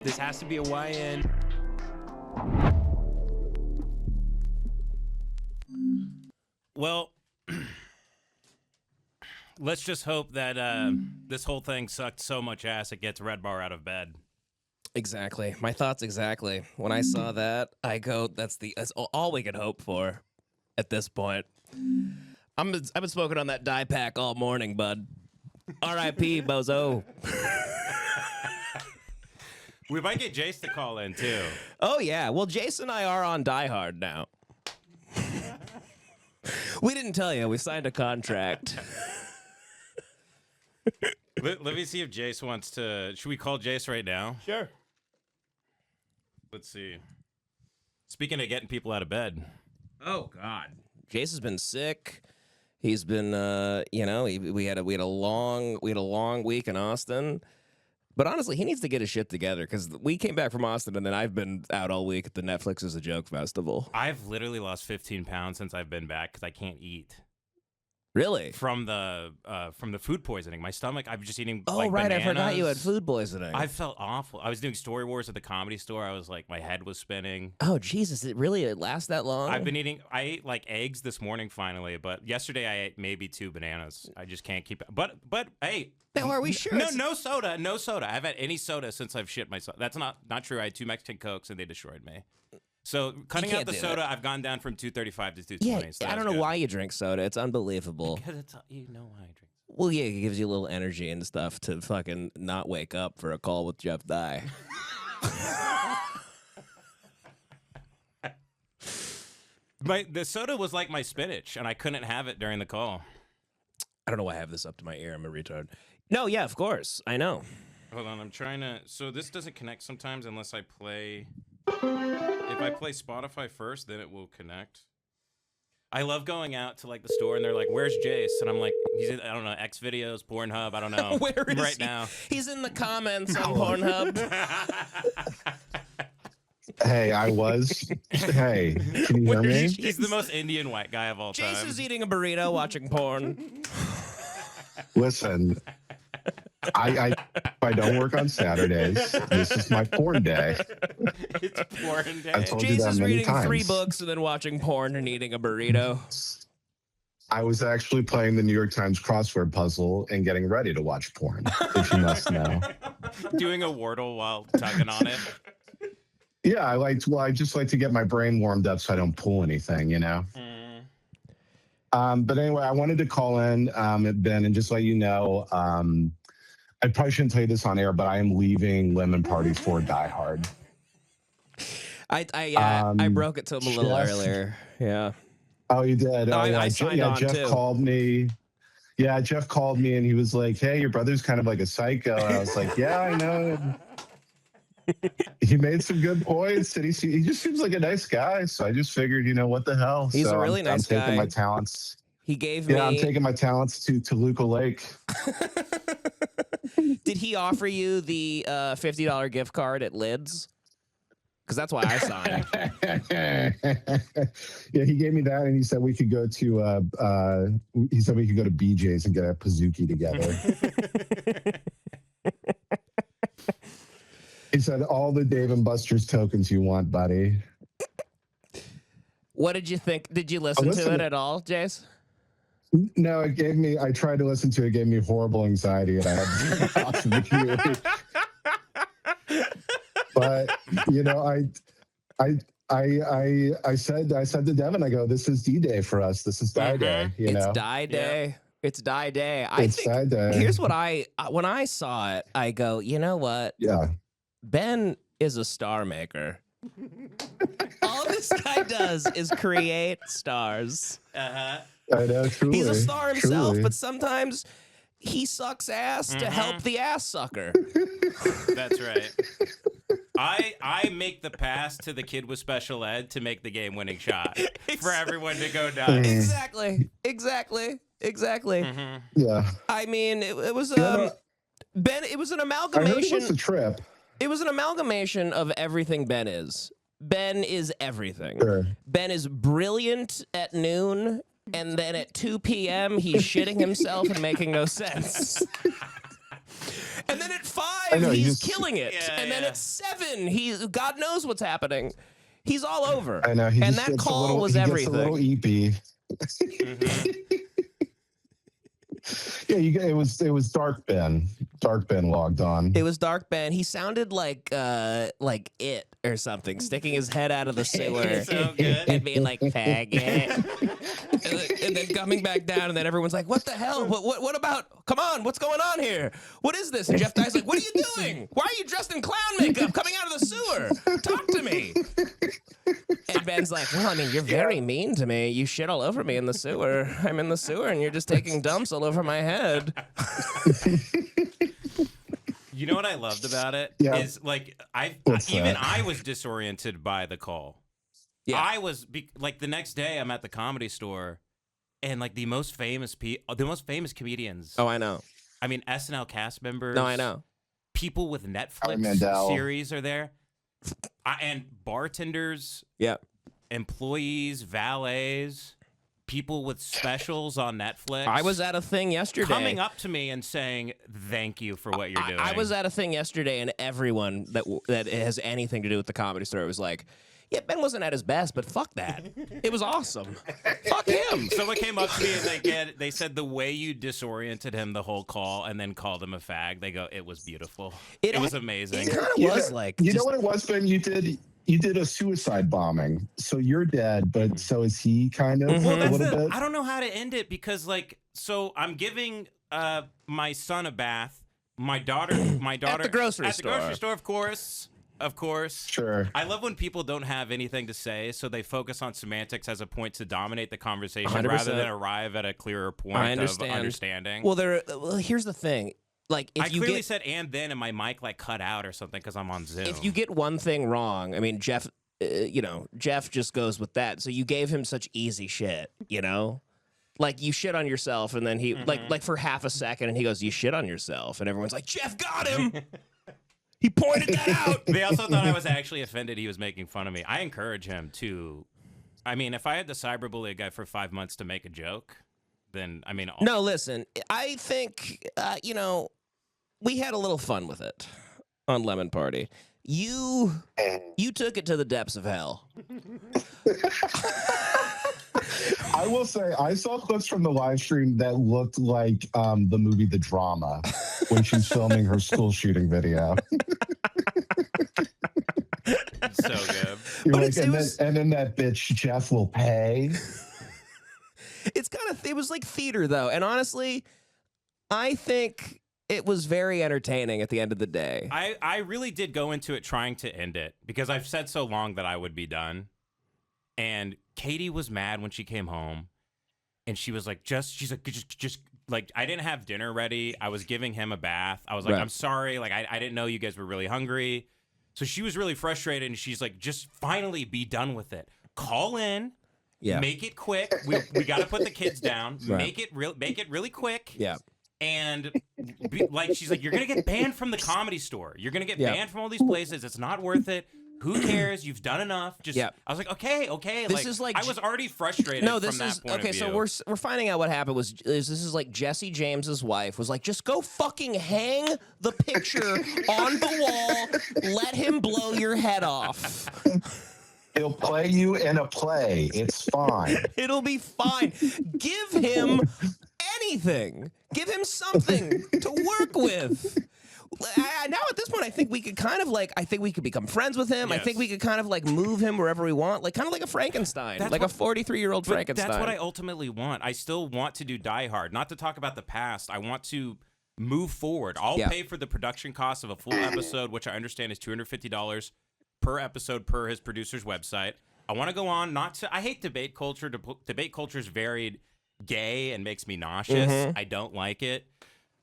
This has to be a YN. Well, let's just hope that this whole thing sucked so much ass it gets Red Bar out of bed. Exactly. My thoughts exactly. When I saw that, I go, that's all we could hope for at this point. I've been smoking on that dye pack all morning, bud. R.I.P. Bozo. We might get Jace to call in, too. Oh, yeah. Well, Jason and I are on Die Hard now. We didn't tell you. We signed a contract. Let me see if Jace wants to... Should we call Jace right now? Sure. Let's see. Speaking of getting people out of bed. Oh, God. Jace has been sick. He's been, we had a long week in Austin. But honestly, he needs to get his shit together because we came back from Austin and then I've been out all week at the Netflix is a Joke Festival. I've literally lost 15 pounds since I've been back because I can't eat. Really? From the food poisoning. My stomach, I'm just eating Oh, like right. bananas. I forgot you had food poisoning. I felt awful. I was doing Story Wars at the Comedy Store. I was like, my head was spinning. Oh, Jesus. It really lasts that long? I ate like eggs this morning finally, but yesterday I ate maybe 2 bananas. I just can't keep it. But hey. Now, are we sure? No soda. No soda. I haven't had any soda since I've shit myself. That's not true. I had 2 Mexican Cokes and they destroyed me. So cutting out the soda, I've gone down from 235 to 220. Yeah, so I don't know why you drink soda. It's unbelievable. Because you know why I drink. Well, yeah, it gives you a little energy and stuff to fucking not wake up for a call with Jeff Dye. The soda was like my spinach, and I couldn't have it during the call. I don't know why I have this up to my ear. I'm a retard. No, yeah, of course. I know. Hold on, I'm trying to... So this doesn't connect sometimes unless I play... If I play Spotify first, then it will connect. I love going out to like the store and they're like, "Where's Jace?" And I'm like, "He's in, I don't know, X videos, Pornhub, I don't know." Where is right he? now? He's in the comments on Pornhub. Hey, Hey, can you hear me? He's the most Indian white guy of all time. Jace is eating a burrito, watching porn. Listen, I don't work on Saturdays. This is my porn day. It's porn day. I told you Jace that is many reading times. 3 books and then watching porn and eating a burrito. I was actually playing the New York Times crossword puzzle and getting ready to watch porn, if you must know. Doing a Wordle while tugging on it. Yeah, I just like to get my brain warmed up so I don't pull anything, you know? But anyway, I wanted to call in, Ben, and just let you know, I probably shouldn't tell you this on air, but I am leaving Lemon Party for Die Hard. I broke it to him a little earlier. Yeah. Oh, you did? No, oh, yeah. I signed on Jeff too. called me. Yeah, Jeff called me and he was like, "Hey, your brother's kind of like a psycho." And I was like, "Yeah, I know." He made some good points, and he just seems like a nice guy. So I just figured, what the hell? He's a really nice guy. I'm taking my talents. He gave me... Yeah, I'm taking my talents to Toluca Lake. Did he offer you the $50 gift card at Lids? Because that's why I signed. Yeah, he gave me that, and he said we could go to BJ's and get a Pizookie together. He said all the Dave and Buster's tokens you want, buddy. What did you think? Did you listen to it at all, Jace? No, I tried to listen to it. It gave me horrible anxiety, and I had to turn off the computer. But, I said to Devin, I go, "This is D-Day for us. This is Die Day." It's Die Day. Yeah. It's Die Day. Die Day. Here's what when I saw it, I go, you know what? Yeah. Ben is a star maker. All this guy does is create stars. I know, truly. He's a star himself, truly. but sometimes he sucks ass to help the ass sucker. That's right. I make the pass to the kid with special ed to make the game-winning shot for everyone to go nuts. Exactly. Yeah. I mean, it was Ben. It was an I amalgamation. heard it was a trip. It was an amalgamation of everything Ben is. Ben is everything. Sure. Ben is brilliant at noon, and then at 2 p.m. he's shitting himself and making no sense. And then at 5 know, he's just- killing it. Yeah, And then yeah. at 7, God knows what's happening. He's all over. I know. He And just that gets call a little, was he everything. Gets a little EP. Yeah, it was Dark Ben. Dark Ben logged on. It was Dark Ben. He sounded like it or something, sticking his head out of the sewer So good. and being like faggot, and then coming back down, and then everyone's like, "What the hell? What about? Come on, what's going on here? What is this?" And Jeff Dye's like, "What are you doing? Why are you dressed in clown makeup coming out of the sewer? Talk to me." And Ben's like, "Well, I mean, you're very mean to me. You shit all over me in the sewer. I'm in the sewer, and you're just taking dumps all over my head." You know what I loved about it Yeah. is like What's even that? I was disoriented by the call. Yeah. I was like the next day I'm at the Comedy Store, and like the most famous comedians. Oh, I know. I mean SNL cast members. No, I know. People with Howie Netflix Mandel. series are there, and bartenders, Yeah. employees, valets, people with specials on Netflix. I was at a thing yesterday. coming up to me and saying thank you for what you're doing. I was at a thing yesterday, and everyone that has anything to do with the Comedy Store was like, "Yeah, Ben wasn't at his best, but fuck that. It was awesome. Fuck him." Someone came up to me and they said the way you disoriented him the whole call and then called him a fag. They go, it was beautiful. It was amazing. It kind of You was know- like, You know just- what it was, Ben? You did a suicide bombing. So you're dead, but so is he kind of Well, a that's little bit. I don't know how to end it because so I'm giving my son a bath. My daughter At the grocery store. At the grocery store, of course. Sure. I love when people don't have anything to say, so they focus on semantics as a point to dominate the conversation 100%. rather than arrive at a clearer point I of understand. understanding. well, here's the thing. Like, if I you clearly get said and then, and my mic like cut out or something because I'm on Zoom. if you get one thing wrong, I mean, Jeff, Jeff just goes with that. So you gave him such easy shit, Like you shit on yourself, and then he like for half a second, and he goes, "You shit on yourself," and everyone's like, "Jeff got him." He pointed that out. They also thought I was actually offended he was making fun of me. I encourage him to. I mean, if I had to cyberbully a guy for 5 months to make a joke, then I mean, No, listen. I think we had a little fun with it on Lemon Party. You took it to the depths of hell. I will say, I saw clips from the live stream that looked like the movie The Drama when she's filming her school shooting video. so good. You're But like, and then that bitch Jeff will pay. It was like theater though, and honestly, I think it was very entertaining at the end of the day. I really did go into it trying to end it because I've said so long that I would be done. And Katie was mad when she came home, and she was like, she's like, I didn't have dinner ready. I was giving him a bath. I was like, Right. I'm sorry. Like, I didn't know you guys were really hungry. So she was really frustrated, and she's like, just finally be done with it. Call in. Yeah. Make it quick. We got to put the kids down. Right. Make it really quick. Yeah. And she's like, you're gonna get banned from the Comedy Store. You're gonna get Yeah. banned from all these places. It's not worth it. Who cares? You've done enough. Just, Yeah. I was like, okay. This is like I was already frustrated. No, from this that is point okay. of So view. we're finding out what happened was this is like Jesse James's wife was like, just go fucking hang the picture on the wall. Let him blow your head off. He'll play you in a play. It's fine. It'll be fine. Give him anything. Give him something to work with. Now at this point, I think we could kind of like, I think we could become friends with him. I Yes. think we could kind of like move him wherever we want, like kind of like a Frankenstein, That's like what- a 43-year-old But Frankenstein. that's what I ultimately want. I still want to do Die Hard. Not to talk about the past. I want to move forward. I'll Yeah. pay for the production cost of a full episode, which I understand is $250 per episode per his producer's website. I want to go on. I hate debate culture. Debate culture is very gay and makes me nauseous. Mm-hmm. I don't like it.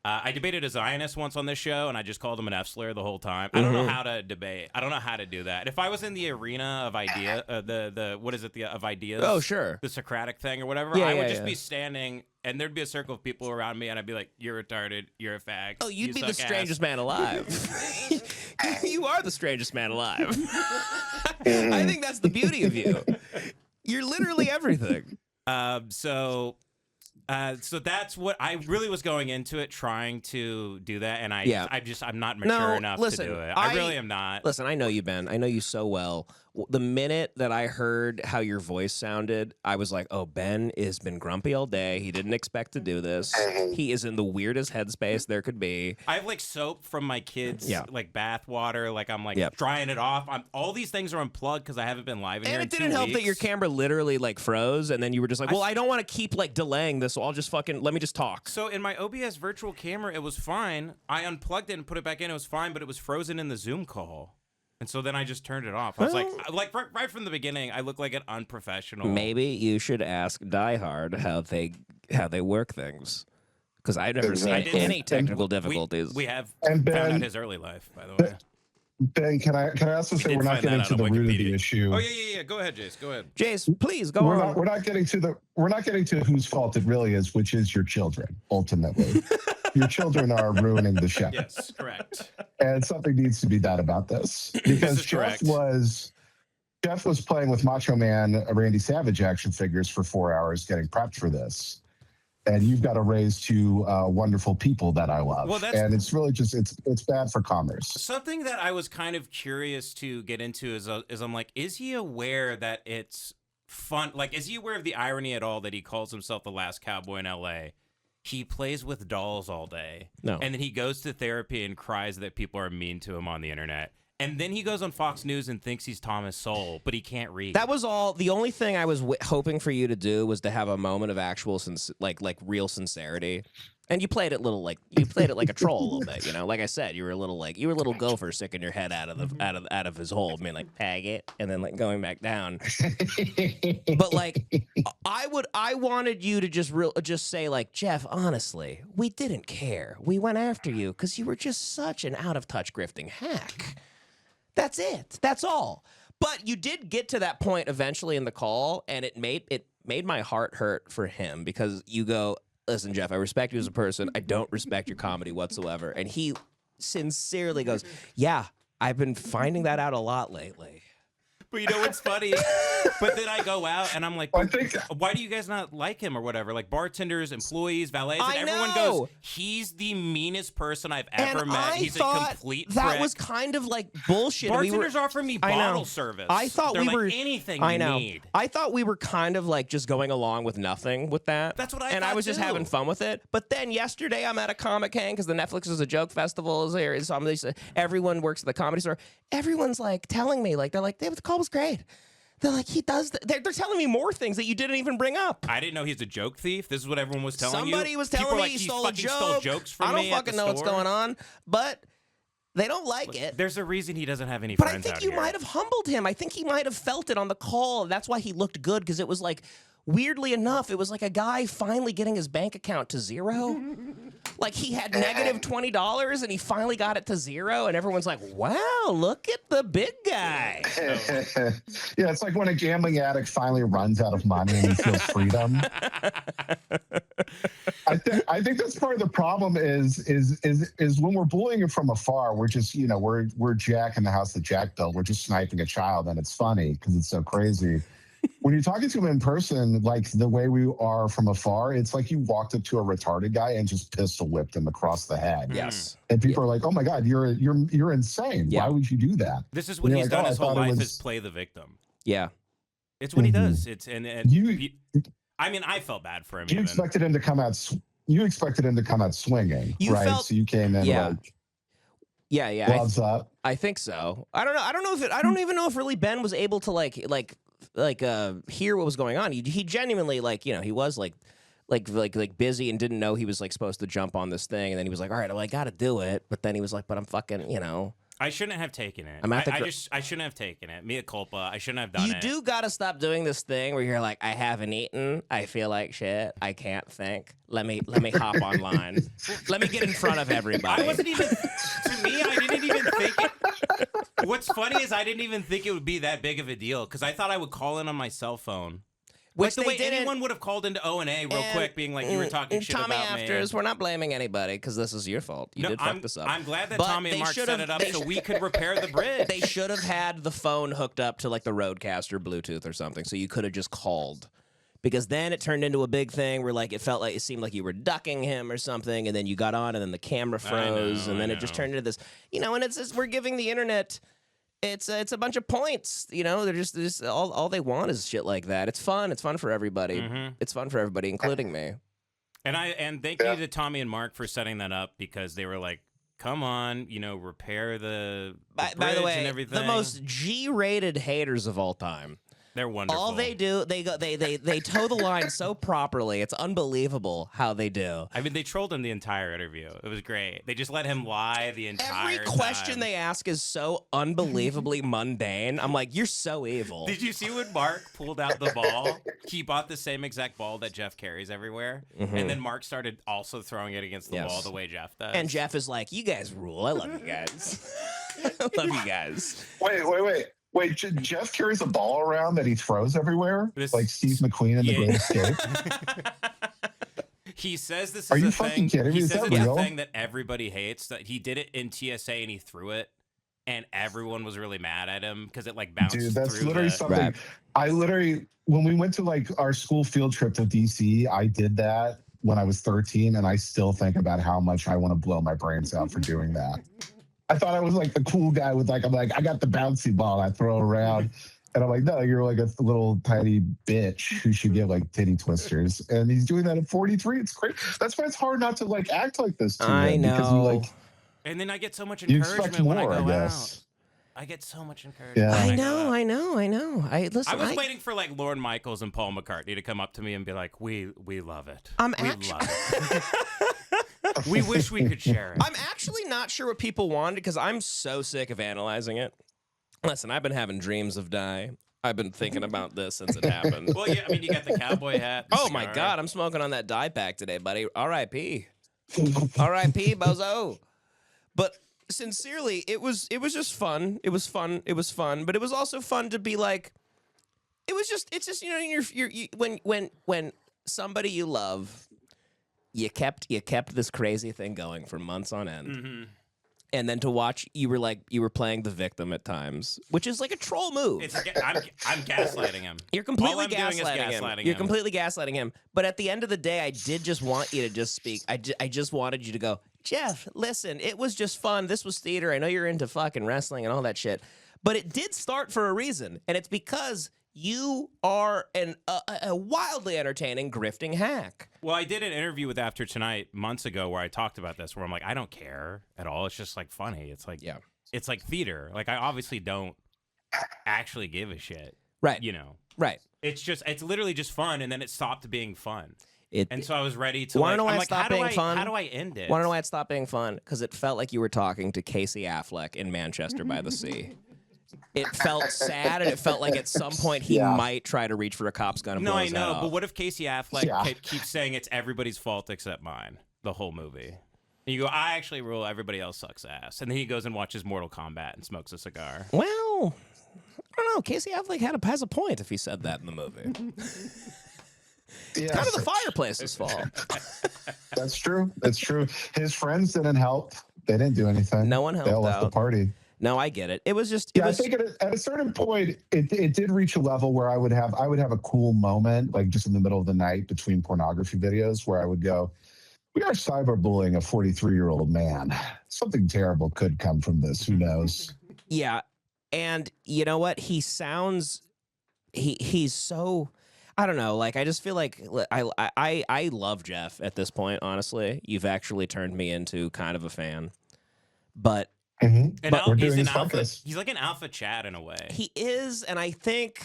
I debated a Zionist once on this show, and I just called him an F-slur the whole time. I don't know how to debate. I don't know how to do that. If I was in the arena of idea, of ideas? Oh, sure. The Socratic thing or whatever. Yeah, I would yeah, just yeah. be standing, and there'd be a circle of people around me, and I'd be like, "You're retarded. You're a fag. Oh, you'd you be the suck ass." strangest man alive. You are the strangest man alive. I think that's the beauty of you. You're literally everything. So So that's what I really was going into it, trying to do that, and I'm not mature enough to do it. I really am not. Listen, I know you, Ben. I know you so well. The minute that I heard how your voice sounded, I was like, oh, Ben has been grumpy all day. He didn't expect to do this. He is in the weirdest headspace there could be. I have like soap from my kids, like bath water. Like I'm like drying it off. All these things are unplugged because I haven't been live in here. And it didn't help that your camera literally like froze, and then you were just like, well, I don't want to keep like delaying this, so I'll just let me just talk. So in my OBS virtual camera, it was fine. I unplugged it and put it back in. It was fine, but it was frozen in the Zoom call. And so then I just turned it off. I was like right from the beginning, I look like an unprofessional. Maybe you should ask Die Hard how they work things, because I've never seen any technical difficulties. We have found out his early life, by the way. Ben, can I also say we're not getting to the root of the issue? Oh yeah. Go ahead, Jace. Go ahead. Jace, please go on. We're not getting to whose fault it really is, which is your children. Ultimately, your children are ruining the show. Yes, correct. And something needs to be done about this, because Jeff was playing with Macho Man Randy Savage action figures for 4 hours getting prepped for this. And you've got to raise two wonderful people that I love. Well, and it's really just, it's bad for commerce. Something that I was kind of curious to get into is I'm like, is he aware that it's fun? Like, is he aware of the irony at all that he calls himself the last cowboy in LA? He plays with dolls all day. No. And then he goes to therapy and cries that people are mean to him on the internet. And then he goes on Fox News and thinks he's Thomas Sowell, but he can't read. That was all. The only thing I was hoping for you to do was to have a moment of actual, like real sincerity. And you played it like a troll a little bit, you know. Like I said, you were a little gopher sticking your head out of his hole, being like, tag it, and then like going back down. But like, I wanted you to just say like, Jeff, honestly, we didn't care. We went after you because you were just such an out of touch grifting hack. That's it. That's all. But you did get to that point eventually in the call, and it made my heart hurt for him, because you go, listen, Jeff, I respect you as a person. I don't respect your comedy whatsoever. And he sincerely goes, yeah, I've been finding that out a lot lately. But you know what's funny? But then I go out and I'm like, why do you guys not like him or whatever? Like bartenders, employees, valets, and everyone goes, he's the meanest person I've ever met. He's a complete prick. That was kind of like bullshit. Bartenders offer me bottle service. I thought They're we like, were anything you need. I thought we were kind of like just going along with nothing with that. That's what I thought. And I was just having fun with it. But then yesterday I'm at a Comic Con because the Netflix is a joke festival is here. Everyone works at the Comedy Store. Everyone's like telling me, like, they're like, the call was great. They're like, he does. They're telling me more things that you didn't even bring up. I didn't know he's a joke thief. This is what everyone was telling you. Somebody was telling me he stole a joke. Stole jokes from me. I don't fucking know what's going on, but they don't like it. There's a reason he doesn't have any friends. But I think you might have humbled him. I think he might have felt it on the call. That's why he looked good, because it was like, weirdly enough, it was like a guy finally getting his bank account to zero. Like he had negative $20 and he finally got it to zero, and everyone's like, wow, look at the big guy. Yeah, it's like when a gambling addict finally runs out of money and he feels freedom. I think that's part of the problem is when we're bullying it from afar, we're just, you know, we're Jack in the house that Jack built. We're just sniping a child, and it's funny because it's so crazy. When you're talking to him in person, like the way we are from afar, it's like you walked up to a retarded guy and just pistol whipped him across the head. Yes. And people are like, "Oh my God, you're insane. Yeah. Why would you do that?" This is what he's done his whole life, is play the victim. Yeah. It's what he does. It's I mean, I felt bad for him. You expected him to come out. You expected him to come out swinging, right? So you came in like, yeah, gloves up. I think so. I don't know. I don't even know if really Ben was able to like hear what was going on. He genuinely, like, you know, he was like busy and didn't know he was like supposed to jump on this thing, and then he was like, all right, well, I got to do it. But then he was like, but I'm fucking, you know. I shouldn't have taken it. I shouldn't have taken it. Mea culpa. I shouldn't have done it. You do got to stop doing this thing where you're like, I haven't eaten. I feel like shit. I can't think. Let me hop online. Let me get in front of everybody. I wasn't even, to me, I didn't even think it. What's funny is I didn't even think it would be that big of a deal, because I thought I would call in on my cell phone. Which the way anyone would have called into O&A real quick, being like, you were talking shit about me. Tommy Afters, we're not blaming anybody, because this is your fault. You did fuck this up. I'm glad that Tommy and Mark set it up so we could repair the bridge. They should have had the phone hooked up to like the Rodecaster Bluetooth or something, so you could have just called. because then it turned into a big thing where like it seemed like you were ducking him or something, and then you got on, and then the camera froze, and then it just turned into this, and it's we're giving the internet. It's a bunch of points, They're just all they want is shit like that. It's fun. It's fun for everybody. It's fun for everybody, including me. And thank you to Tommy and Mark for setting that up, because they were like, come on, repair the by bridge the way, and everything. the most G-rated haters of all time. They're wonderful. All they do, they toe the line so properly. It's unbelievable how they do. I mean, they trolled him the entire interview. It was great. They just let him lie the entire time. Every question they ask is so unbelievably mundane. I'm like, you're so evil. Did you see when Mark pulled out the ball? He bought the same exact ball that Jeff carries everywhere. And then Mark started also throwing it against the wall the way Jeff does. And Jeff is like, you guys rule. I love you guys. I love you guys. Wait, Jeff carries a ball around that he throws everywhere, like Steve McQueen in The Great Escape. He says this is Are you a fucking thing. kidding me? He Is says that it's real? a thing that everybody hates. That he did it in TSA and he threw it, and everyone was really mad at him because it like bounced. Dude, that's through literally something. Right. I literally, when we went to like our school field trip to DC, I did that when I was 13, and I still think about how much I want to blow my brains out for doing that. I thought I was like the cool guy with like, I'm like, I got the bouncy ball I throw around. And I'm like, no, you're like a little tiny bitch who should get like titty twisters. And he's doing that at 43. It's great. That's why it's hard not to like act like this. I know. Because you like, And then I get so much you encouragement expect more, when I go I guess. out. I get so much encouragement. Yeah. when I go out. know. I was waiting for like Lorne Michaels and Paul McCartney to come up to me and be like, "We love it. I'm we actu- love it. We wish we could share it." I'm actually not sure what people wanted because I'm so sick of analyzing it. Listen, I've been having dreams of Dye. I've been thinking about this since it happened. Well, yeah, I mean, you got the cowboy hat. the Oh my cigar. God, I'm smoking on that Dye pack today, buddy. R.I.P. R.I.P. Bozo. But sincerely, it was just fun. It was fun. But it was also fun to be like, it's just when somebody you love, you kept this crazy thing going for months on end. Mm-hmm. And then to watch, you were playing the victim at times, which is like a troll move. It's I'm gaslighting him. You're completely All I'm doing is gaslighting him. gaslighting You're him. completely gaslighting him. But at the end of the day, I did just want you to just speak. I just wanted you to go, Jeff, listen, it was just fun. This was theater. I know you're into fucking wrestling and all that shit. But it did start for a reason. And it's because you are a wildly entertaining grifting hack. Well, I did an interview with After Tonight months ago where I talked about this, where I'm like, I don't care at all. It's just like funny. It's like, Yeah. It's like theater. Like, I obviously don't actually give a shit. Right. Right. It's literally just fun, and then it stopped being fun. And so I was ready to. Wanna know like, why I'm it like, stopped being fun? How do I end it? Want to know why it stopped being fun? Because it felt like you were talking to Casey Affleck in Manchester by the Sea. It felt sad, and it felt like at some point he might try to reach for a cop's gun and No, blow I his head know, off. but what if Casey Affleck keeps saying it's everybody's fault except mine the whole movie? And you go, I actually rule, everybody else sucks ass. And then he goes and watches Mortal Kombat and smokes a cigar. Well, I don't know. Casey Affleck has a point if he said that in the movie. Yeah. Kind of the fireplace's fault. That's true. That's true. His friends didn't help. They didn't do anything. No one helped They all left the out. party. No, I get it. It was just. I think at a certain point, it did reach a level where I would have a cool moment, like just in the middle of the night between pornography videos, where I would go, "We are cyberbullying a 43-year-old man. Something terrible could come from this. Who knows?" Yeah, and you know what? He sounds. He's so. I don't know. Like I just feel like I love Jeff at this point. Honestly, you've actually turned me into kind of a fan, but. Mm-hmm. And But we're he's doing an this alpha. podcast. He's like an alpha Chad in a way. He is, and I think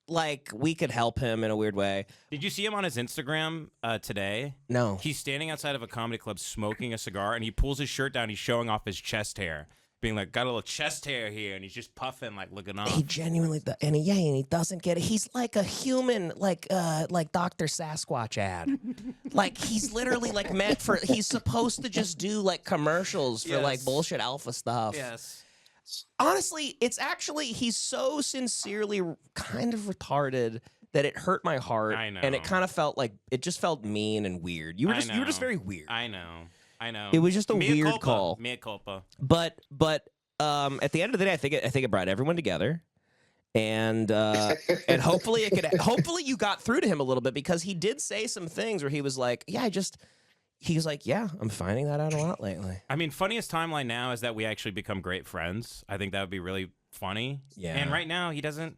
like we could help him in a weird way. Did you see him on his Instagram today? No. He's standing outside of a comedy club smoking a cigar, and he pulls his shirt down. He's showing off his chest hair, being like, got a little chest hair here, and he's just puffing, like looking off. He genuinely, and he doesn't get it. He's like a human, like Dr. Sasquatch ad. Like he's literally like meant for. He's supposed to just do like commercials for like Yes. bullshit alpha stuff. Yes. Honestly, it's actually he's so sincerely kind of retarded that it hurt my heart. I know. And it kind of felt like it just felt mean and weird. You were I just know. very weird. I know. It was just a Mea weird culpa. call. Mea culpa. But at the end of the day, I think it brought everyone together, and hopefully hopefully you got through to him a little bit, because he did say some things where he was like, he's like, yeah, I'm finding that out a lot lately. I mean, funniest timeline now is that we actually become great friends. I think that would be really funny. Yeah. And right now he doesn't.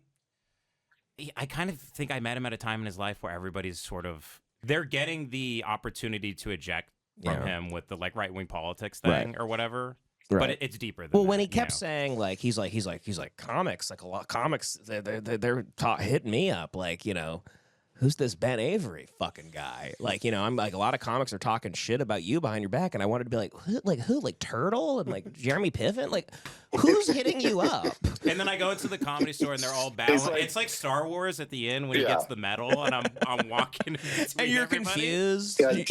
I kind of think I met him at a time in his life where everybody's sort of, they're getting the opportunity to eject from him with the like right wing politics thing or whatever. Right. But it's deeper than Well, that, when he kept saying like he's like comics, like a lot comics, they're hitting me up like, you know, who's this Ben Avery fucking guy? Like, you know, I'm like, a lot of comics are talking shit about you behind your back, and I wanted to be like, who, like Turtle and like Jeremy Piven, like who's hitting you up? And then I go into the Comedy Store and they're all bowing. It's like Star Wars at the end when he gets the medal, and I'm walking and you're confused. Yeah,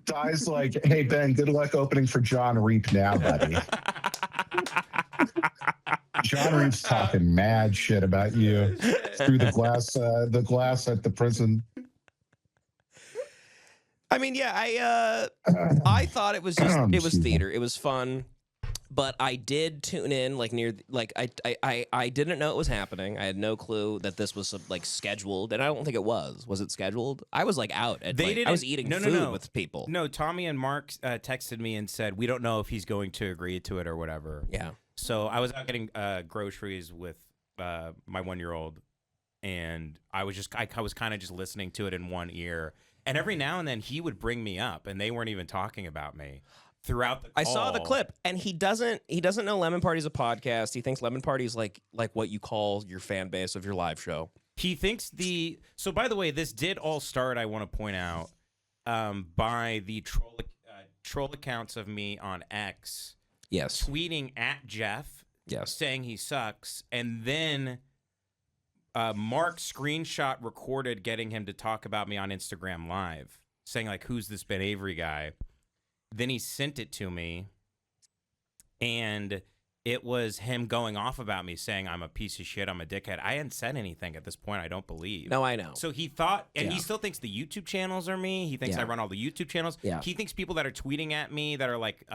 Dye's like, hey Ben, good luck opening for John Reap now, buddy. John Reap's talking mad shit about you through the glass at the prison. I mean, yeah, I thought it was just it was theater. It was fun. But I did tune in like near like I didn't know it was happening. I had no clue that this was like scheduled, and I don't think it was. Was it scheduled? I was like out at I was eating food with people. No, Tommy and Mark texted me and said we don't know if he's going to agree to it or whatever. Yeah. So I was out getting groceries with my 1-year-old, and I was kind of just listening to it in one ear, and every now and then he would bring me up, and they weren't even talking about me. Throughout the call. I saw the clip, and he doesn't know Lemon Party's a podcast. He thinks Lemon Party's like what you call your fan base of your live show. He thinks so by the way, this did all start, I want to point out, by the troll accounts of me on X. Yes. Tweeting at Jeff. Yes. Saying he sucks, and then Mark screenshot recorded getting him to talk about me on Instagram Live, saying like, who's this Ben Avery guy? Then he sent it to me, and it was him going off about me, saying I'm a piece of shit, I'm a dickhead. I hadn't said anything at this point, I don't believe. No, I know. So he thought, and he still thinks the YouTube channels are me. He thinks I run all the YouTube channels. Yeah. He thinks people that are tweeting at me that are like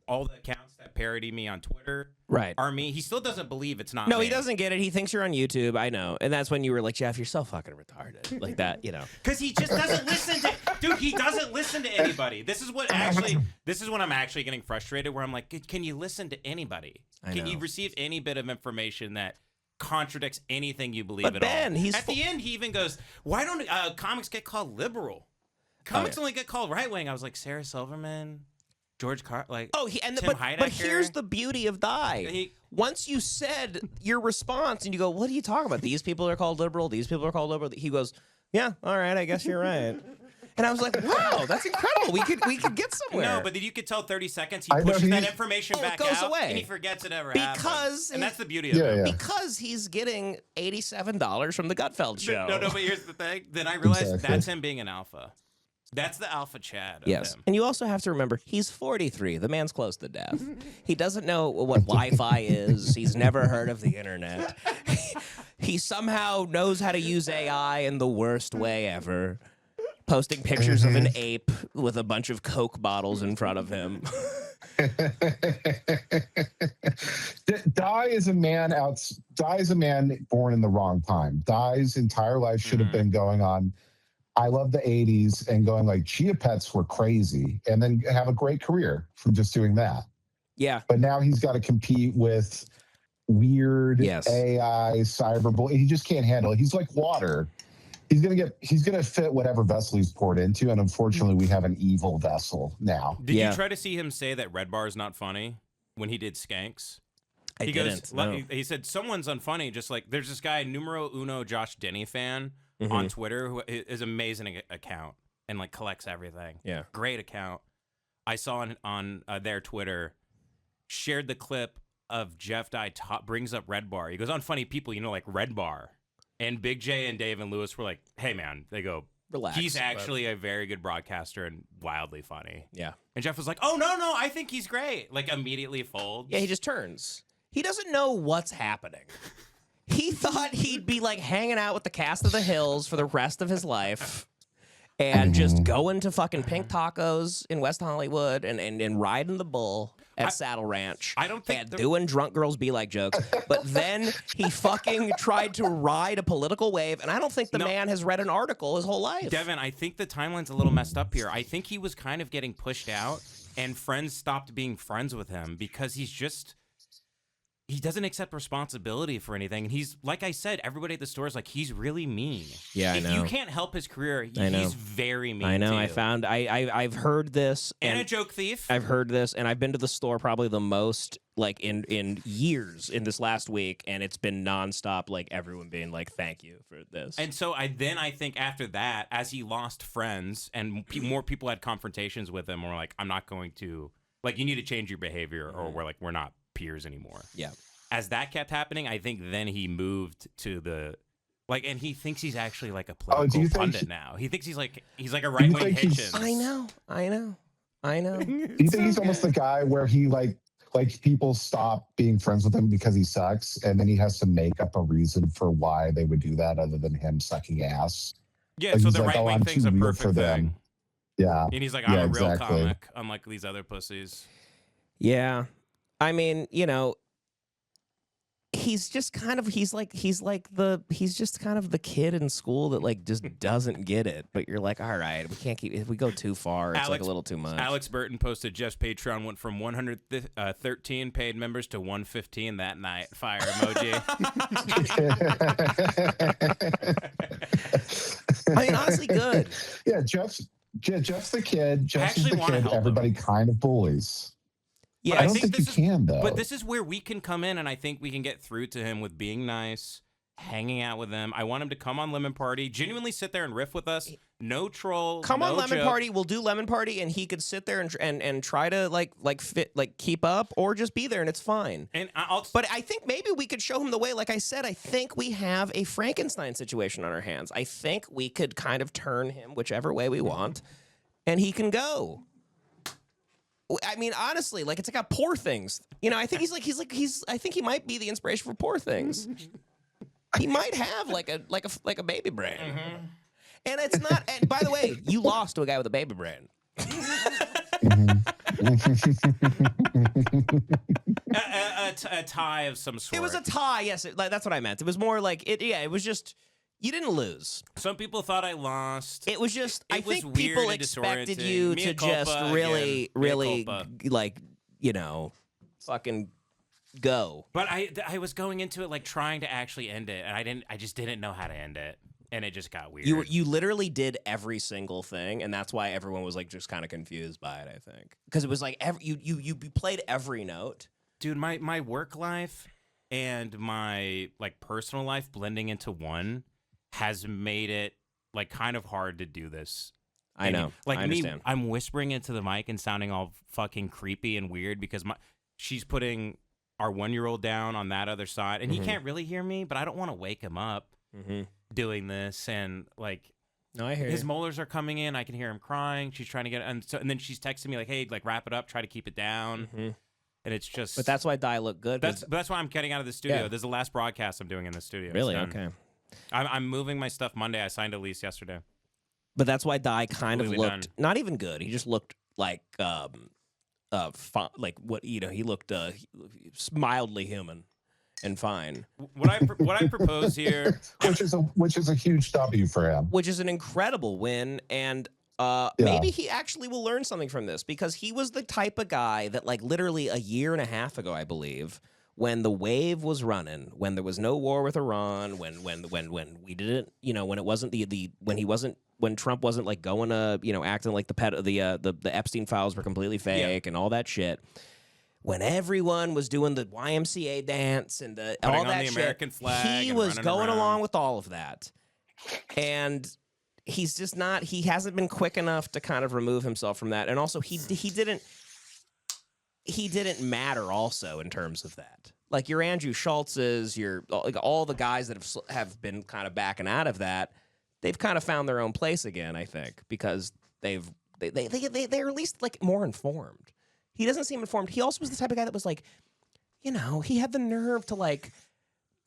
all the accounts that parody me on Twitter are me. He still doesn't believe it's not me. No, he doesn't get it. He thinks you're on YouTube. I know. And that's when you were like, Jeff, you're so fucking retarded. Like that, you know. Because he just doesn't listen to... Dude, he doesn't listen to anybody. This is when I'm actually getting frustrated, where I'm like, can you listen to anybody? Can you receive any bit of information that contradicts anything you believe at all? At the end, he even goes, why don't comics get called liberal? Comics only get called right-wing. I was like, Sarah Silverman... George Carl, like but here's the beauty of Dye. Once you said your response and you go, what are you talking about? These people are called liberal. These people are called liberal. He goes, yeah, all right, I guess you're right. And I was like, wow, that's incredible. We could get somewhere. No, but then you could tell 30 seconds he pushes that information back goes out, away. and he forgets it ever happened. And that's the beauty of it. Yeah. Because he's getting $87 from the Gutfeld show. No, but here's the thing. Then I realized that's him being an alpha. That's the alpha Chad of him. And you also have to remember, he's 43. The man's close to death. He doesn't know what Wi-Fi is. He's never heard of the internet. He somehow knows how to use AI in the worst way ever. Posting pictures of an ape with a bunch of Coke bottles in front of him. Dye is a man born in the wrong time. Dye's entire life should have been going on, I love the 80s, and going like, Chia Pets were crazy, and then have a great career from just doing that. Yeah. But now he's got to compete with weird AI, cyberbullying. He just can't handle it. He's like water. He's gonna fit whatever vessel he's poured into, and unfortunately we have an evil vessel now. Did you try to see him say that Red Bar is not funny when he did Skanks? He didn't. He said someone's unfunny, just like there's this guy, numero uno Josh Denny fan on Twitter, who is amazing account and like collects everything. Yeah. Great account. I saw on their Twitter, shared the clip of Jeff Dye brings up Red Bar. He goes, unfunny people, like Red Bar. And Big J and Dave and Lewis were like, hey man, they go, relax. He's actually a very good broadcaster and wildly funny. Yeah. And Jeff was like, oh no, I think he's great. Like immediately folds. Yeah, he just turns. He doesn't know what's happening. He thought he'd be like hanging out with the cast of The Hills for the rest of his life and just going to fucking Pink Tacos in West Hollywood and riding the bull. at Saddle Ranch. I don't think and doing drunk girls be like jokes. But then he fucking tried to ride a political wave, and I don't think the man has read an article his whole life. Devin, I think the timeline's a little messed up here. I think he was kind of getting pushed out, and friends stopped being friends with him because he doesn't accept responsibility for anything. And he's, like I said, everybody at the store is like, he's really mean. Yeah, I if know. you can't help his career, he's very mean. I know. To you. I've heard this. And a joke thief. I've heard this, and I've been to the store probably the most, like, in years in this last week, and it's been nonstop, like, everyone being like, thank you for this. And so I think after that, as he lost friends and more people had confrontations with him, were like, I'm not going to, like, you need to change your behavior, or we're not peers anymore. Yeah. As that kept happening, I think then he moved to the and he thinks he's actually like a political pundit now. He thinks he's like a right wing Hitchens. I know. Do you think he's almost the guy where he like people stop being friends with him because he sucks, and then he has to make up a reason for why they would do that other than him sucking ass? Yeah, so the right wing thing's a perfect thing. Yeah. And he's like, I'm a real comic, unlike these other pussies. Yeah. I mean, you know, he's just kind of he's just kind of the kid in school that like just doesn't get it. But you're like, all right, we can't keep, if we go too far, it's like a little too much. Alex Burton posted Jeff's Patreon went from 113 paid members to 115 that night. Fire emoji. I mean, honestly, good. Yeah, Jeff's the kid. Jeff's the kid everybody him. Kind of bullies. Yeah, I don't think you can, though. But this is where we can come in, and I think we can get through to him with being nice, hanging out with him. I want him to come on Lemon Party, genuinely sit there and riff with us. No troll. Come on Lemon joke. Party. We'll do Lemon Party, and he could sit there and try to keep up, or just be there, and it's fine. And but I think maybe we could show him the way. Like I said, I think we have a Frankenstein situation on our hands. I think we could kind of turn him whichever way we want, and he can go. I mean, honestly, like it's like a Poor Things. You know, I think I think he might be the inspiration for Poor Things. He might have like a baby brain. Mm-hmm. And it's not. And by the way, you lost to a guy with a baby brain. A tie of some sort. It was a tie. Yes, that's what I meant. It was more like it. Yeah, it was just. You didn't lose. Some people thought I lost. It was just. I think weird people and expected disorienting. you Mea to culpa just again. really, Mea culpa. like, you know, fucking go. But I was going into it like trying to actually end it, and I just didn't know how to end it, and it just got weird. You literally did every single thing, and that's why everyone was like just kind of confused by it. I think because it was like you played every note. Dude, my work life and my like personal life blending into one has made it like kind of hard to do this. I know. Like I understand. I'm whispering into the mic and sounding all fucking creepy and weird because she's putting our 1-year-old down on that other side, and he can't really hear me, but I don't want to wake him up doing this. And like, no, I hear his you. molars are coming in. I can hear him crying. She's trying to get, and then she's texting me like, "Hey, like wrap it up. Try to keep it down." And it's just. But that's why Dye looked good. That's why I'm getting out of the studio. Yeah. This is the last broadcast I'm doing in the studio. Really? Okay. I'm moving my stuff Monday. I signed a lease yesterday. But that's why Dye kind of Completely looked not even good. He just looked like like what he looked mildly human and fine. What I propose here, which is a huge W for him. Which is an incredible win, and maybe he actually will learn something from this, because he was the type of guy that like literally a year and a half ago, I believe, when the wave was running, when there was no war with Iran, when we didn't, when it wasn't when Trump wasn't like going to, acting like the Epstein files were completely fake and all that shit. When everyone was doing the YMCA dance and all on that the shit, American flag he and was running going around. along with all of that. And he's just not. He hasn't been quick enough to kind of remove himself from that. And also, he didn't matter also in terms of that. Like your Andrew Schultz's, like all the guys that have been kind of backing out of that, they've kind of found their own place again, I think, because they're at least like more informed. He doesn't seem informed. He also was the type of guy that was like, he had the nerve to like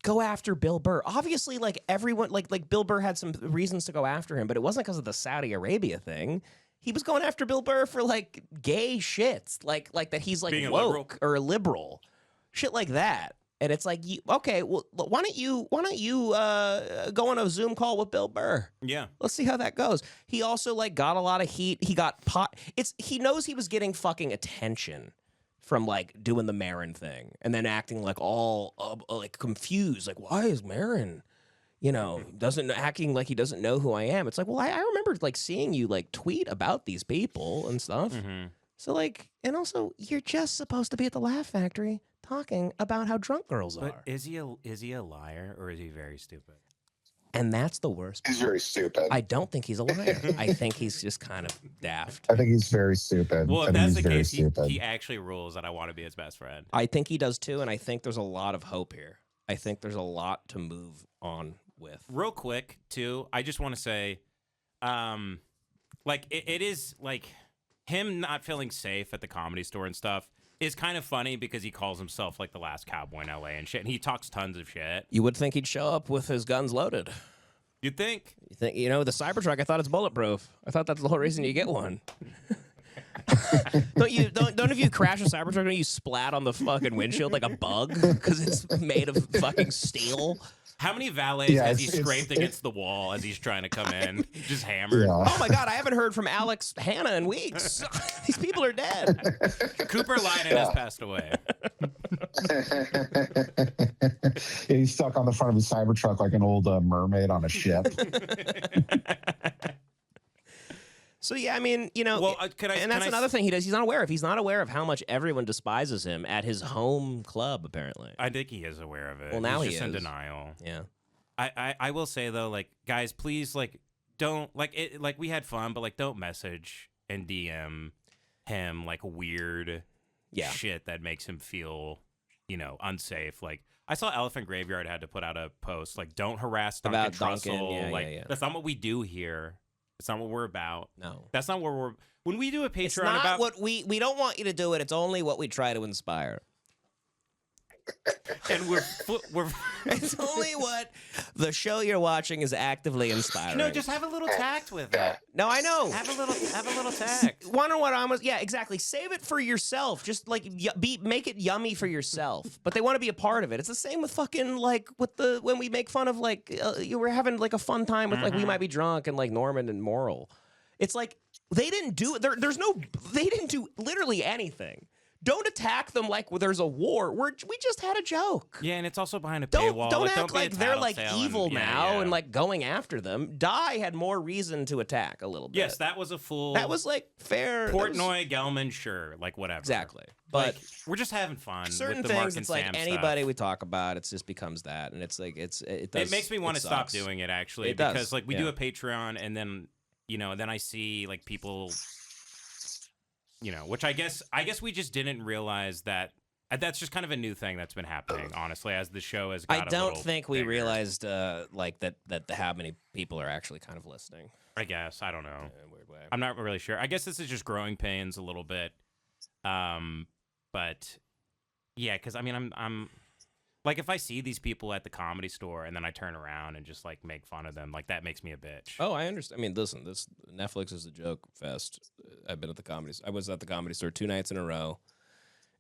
go after Bill Burr. Obviously, like everyone, like Bill Burr had some reasons to go after him, but it wasn't because of the Saudi Arabia thing. he was going after Bill Burr for like gay shits, like that he's like Being a woke or a liberal, shit like that. And it's like, okay, well, why don't you go on a Zoom call with Bill Burr? Yeah. Let's see how that goes. He also like got a lot of heat. He got he knows he was getting fucking attention from like doing the Marin thing and then acting like all like confused, like why is Marin, acting like he doesn't know who I am. It's like, well, I remember like seeing you like tweet about these people and stuff. Mm-hmm. So like, and also you're just supposed to be at the Laugh Factory talking about how drunk girls But are. is he a liar or is he very stupid? And that's the worst. He's very stupid. I don't think he's a liar. I think he's just kind of daft. I think he's very stupid. Well, I if think that's he's the very case, stupid. he actually rules that I want to be his best friend. I think he does too, and I think there's a lot of hope here. I think there's a lot to move on with. Real quick, too, I just want to say, like, it is, like, him not feeling safe at the Comedy Store and stuff is kind of funny because he calls himself, like, the last cowboy in L.A. and shit, and he talks tons of shit. You would think he'd show up with his guns loaded. You'd think? You think, the Cybertruck, I thought it's bulletproof. I thought that's the whole reason you get one. Don't if you crash a Cybertruck, don't you splat on the fucking windshield like a bug because it's made of fucking steel? How many valets has he scraped against the wall as he's trying to come in? Just hammered. Yeah. Oh my God, I haven't heard from Alex Hanna in weeks. These people are dead. Cooper Lynon has passed away. Yeah, he's stuck on the front of his Cybertruck like an old mermaid on a ship. So yeah, I mean, Well, and that's another thing he does. He's not aware of. He's not aware of how much everyone despises him at his home club. Apparently, I think he is aware of it. Well, now he's he just in is. denial. Yeah. I will say though, like, guys, please, like, don't like it. Like, we had fun, but like, don't message and DM him like weird shit that makes him feel, unsafe. Like, I saw Elephant Graveyard had to put out a post like, don't harass Duncan About Trussell. Duncan, Like, that's not what we do here. It's not what we're about. No. That's not what we're. When we do a Patreon It's not about what we don't want you to do it. It's only what we try to inspire. and we're It's only what the show you're watching is actively inspiring. no, just have a little tact with it. No, I know. Have a little tact. Wonder what I was. Yeah, exactly. Save it for yourself. Just like make it yummy for yourself. But they want to be a part of it. It's the same with fucking like when we make fun of like you were having like a fun time with like We Might Be Drunk and like Norman and Moral. It's like they didn't do they didn't do literally anything. Don't attack them like there's a war. We just had a joke. Yeah, and it's also behind a paywall. Don't like, act don't be a like they're like tattletale evil and, now and like going after them. Dye had more reason to attack a little bit. Yes, that was a full. That was like fair. Portnoy, Gelman, sure, like whatever. Exactly. But But we're just having fun. certain with the Mark things, and it's like Sam anybody stuff. we talk about, it just becomes that, and it's like it does. It makes me want to stop sucks. doing it actually It does, because like we yeah. do a Patreon and then then I see like people. Which I guess we just didn't realize that. That's just kind of a new thing that's been happening, honestly, as the show has got I don't a little think we bigger. realized like that how many people are actually kind of listening I guess. I don't know. in a weird way. I'm not really sure. I guess this is just growing pains a little bit. But yeah, because I mean, I'm like, if I see these people at the Comedy Store and then I turn around and just like make fun of them, like that makes me a bitch. Oh, I understand. I mean, listen, this Netflix is a joke fest. I've been at the Comedy. I was at the Comedy Store 2 nights in a row.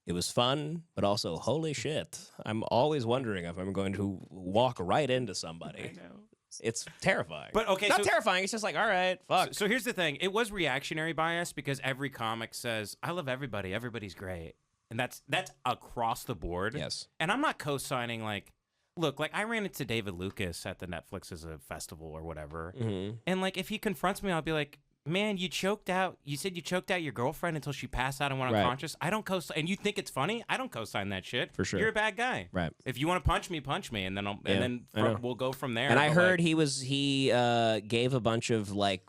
It was fun, but also holy shit. I'm always wondering if I'm going to walk right into somebody. I know. It's terrifying. But okay, not so- terrifying. It's just like, all right, fuck. So here's the thing. It was reactionary bias because every comic says, I love everybody. Everybody's great. And that's across the board. Yes. And I'm not co-signing like, look, like I ran into David Lucas at the Netflix as a festival or whatever. Mm-hmm. And like, if he confronts me, I'll be like, man, you said you choked out your girlfriend until she passed out and went Right. unconscious. I don't co-sign. And you think it's funny? I don't co-sign that shit. For sure. You're a bad guy. Right. If you want to punch me, and then I know. we'll go from there. And I But, heard like, he gave a bunch of like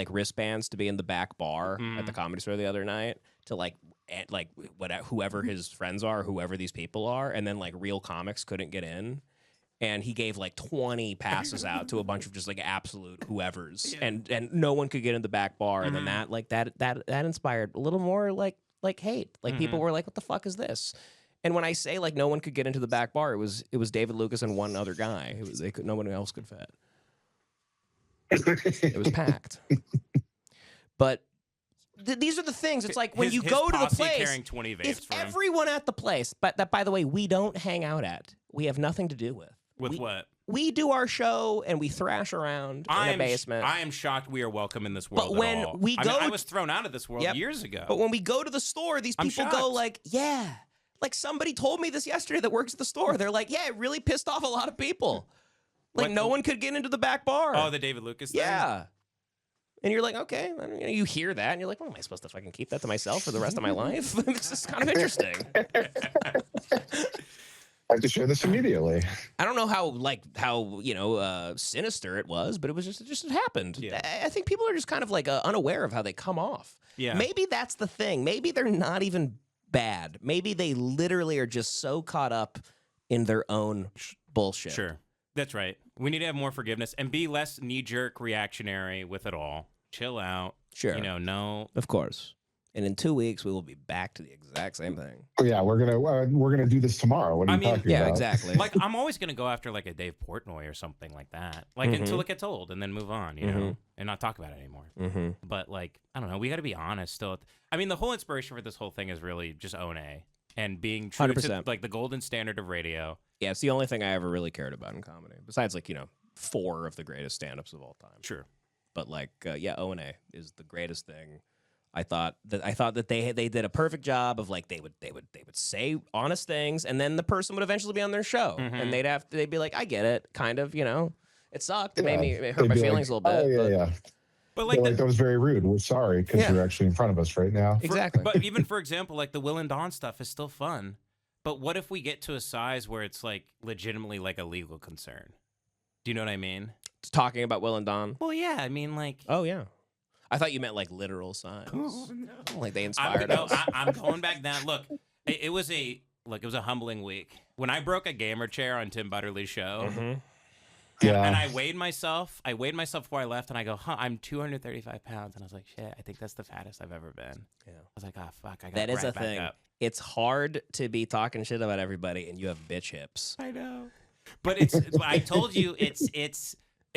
wristbands to be in the back bar at the Comedy Store the other night to whoever his friends are, whoever these people are, and then like real comics couldn't get in. And he gave like 20 passes out to a bunch of just like absolute whoever's, and no one could get in the back bar. And then that inspired a little more like hate. Like people were like, "What the fuck is this?" And when I say like no one could get into the back bar, it was David Lucas and one other guy. No one else could fit. It was packed. But these are the things. It's like when you go to the posse place, carrying 20 vapes if for him. everyone at the place, but that, by the way, we don't hang out at, we have nothing to do with. What? We do our show and we thrash around in a basement. I am shocked we are welcome in this world. But when at all. we go, I was thrown out of this world years ago. But when we go to the store, these people go like, yeah. Like somebody told me this yesterday that works at the store. They're like, yeah, it really pissed off a lot of people. Like no one could get into the back bar. Oh, the David Lucas thing? Yeah. And you're like, okay, you hear that, and you're like, well, am I supposed to fucking keep that to myself for the rest of my life? This is kind of interesting. I have to share this immediately. I don't know how sinister it was, but it was just it happened. Yeah. I think people are just kind of like unaware of how they come off. Yeah. Maybe that's the thing. Maybe they're not even bad. Maybe they literally are just so caught up in their own bullshit. Sure. That's right. We need to have more forgiveness and be less knee-jerk reactionary with it all. Chill out. Sure. No. Of course. And in 2 weeks, we will be back to the exact same thing. Yeah, we're gonna do this tomorrow. What are you talking about? Yeah, exactly. Like, I'm always going to go after, like, a Dave Portnoy or something like that. Like, until it gets old and then move on, you know, and not talk about it anymore. But, like, I don't know. We got to be honest still. I mean, the whole inspiration for this whole thing is really just own A and being true 100%. to, like, the golden standard of radio. Yeah, it's the only thing I ever really cared about in comedy. Besides, like, 4 of the greatest stand-ups of all time. Sure. But, like, O&A is the greatest thing. I thought that they did a perfect job of, like, they would say honest things, and then the person would eventually be on their show, and they'd be like, I get it, kind of, it sucked, it hurt my feelings a little bit. Oh, yeah. But like, that was very rude. We're sorry because you're actually in front of us right now. Exactly. But even for example, like the Will and Dawn stuff is still fun. But what if we get to a size where it's like legitimately like a legal concern? Do you know what I mean? Talking about Will and Dawn? Well, yeah. I mean, like. Oh, yeah. I thought you meant like literal signs. Oh, no. Like they inspired us. I'm going back down. Look, it was a humbling week. When I broke a gamer chair on Tim Butterly's show, Yeah. and I weighed myself before I left, and I go, I'm 235 pounds. And I was like, shit, I think that's the fattest I've ever been. Yeah. I was like, oh, fuck, I got that is a back thing. up. It's hard to be talking shit about everybody, and you have bitch hips. I know. But I told you,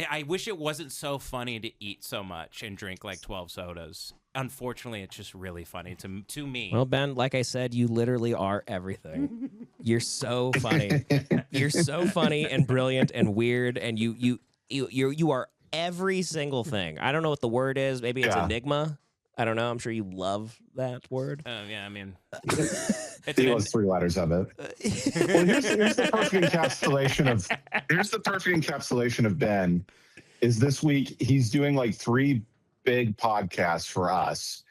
I wish it wasn't so funny to eat so much and drink like 12 sodas. Unfortunately, it's just really funny to me. Well, Ben, like I said, you literally are everything. You're so funny. You're so funny and brilliant and weird, and you are every single thing. I don't know what the word is. Maybe it's enigma. I don't know. I'm sure you love that word. Yeah, I mean, He loves 3 letters of it. Well, here's the perfect encapsulation of Ben. Is this week he's doing like 3 big podcasts for us.